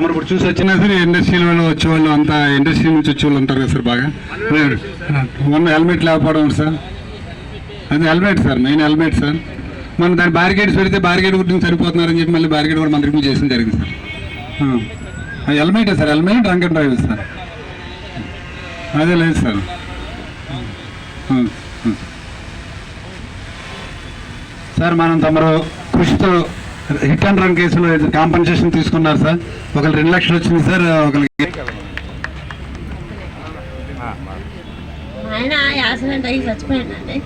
తమరు ఇప్పుడు చూసి వచ్చినా సరే ఇండస్ట్రీల వాళ్ళు వచ్చేవాళ్ళు అంతా ఇండస్ట్రీ నుంచి వచ్చేవాళ్ళు ఉంటారు కదా సార్ బాగా. మొన్న హెల్మెట్ లేకపోవడం సార్, అది helmet sir, main helmet sir. మనం దాని బ్యారికేడ్స్ పెడితే బ్యారికేడ్ గురించి సరిపోతున్నారని చెప్పి మళ్ళీ బ్యారికేడ్ కూడా మనం రిమూవ్ చేసిన జరిగింది సార్. హెల్మెటే sir, helmet drunk and drive sir, అదే లేదు సార్. సార్ మనం తమరు కృషితో హిట్ అండ్ రన్ కేసులో కాంపన్సేషన్ తీసుకున్నారు సార్. ఒకరు 2 లక్షలు వచ్చింది సార్, ఒకరికి ఆయన యాక్సిడెంట్ అయ్యి చచ్చిపోయాడండి.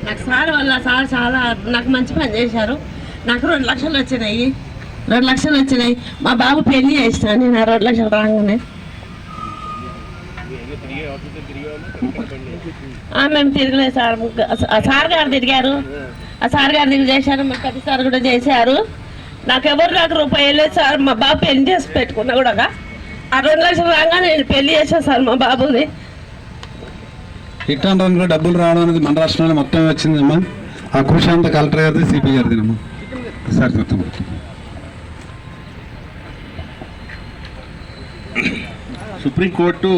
నాకు సార్ వల్ల సార్ చాలా నాకు మంచి పని చేశారు. నాకు 2 లక్షలు వచ్చినాయి, 2 లక్షలు వచ్చినాయి. మా బాబు పెళ్లి చేసినాను నేను 2 లక్షలు రాగానే. మేము తిరగలేదు సార్, సార్ గారు తిరిగారు, ఆ సార్ గారు తిరిగి చేశారు, మా కవి సార్ కూడా చేశారు. నాకు రూపాయి లేదు సార్. మా బాబు పెళ్లి చేసి పెట్టుకున్నా కూడా ఆ 2 లక్షలు రాగానే నేను పెళ్లి చేశాను సార్ మా బాబుని. హిట్ అండ్ రన్ కూడా డబ్బులు రావడం అనేది మన రాష్ట్రంలో మొత్తం వచ్చిందమ్మా. ఆ కృషి అంతా కలెక్టర్ గారిది, సిపి గారిదినమ్మా సార్. మొత్తం సుప్రీంకోర్టు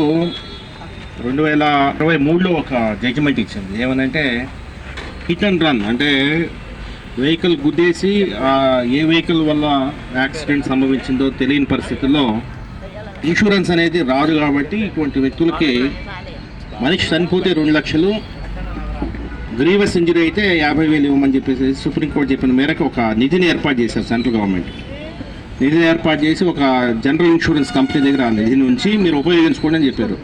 2023లో ఒక జడ్జిమెంట్ ఇచ్చింది. ఏమనంటే హిట్ అండ్ రన్ అంటే వెహికల్ గుద్దేసి ఏ వెహికల్ వల్ల యాక్సిడెంట్ సంభవించిందో తెలియని పరిస్థితుల్లో ఇన్సూరెన్స్ అనేది రాదు. కాబట్టి ఇటువంటి వ్యక్తులకి మనిషి చనిపోతే 2 లక్షలు, గ్రీవస్ ఇంజరీ అయితే 50,000 ఇవ్వమని చెప్పేసి సుప్రీంకోర్టు చెప్పిన మేరకు ఒక నిధిని ఏర్పాటు చేశారు సెంట్రల్ గవర్నమెంట్. నిధిని ఏర్పాటు చేసి ఒక జనరల్ ఇన్సూరెన్స్ కంపెనీ దగ్గర ఆ నిధి నుంచి మీరు ఉపయోగించుకోండి అని చెప్పారు.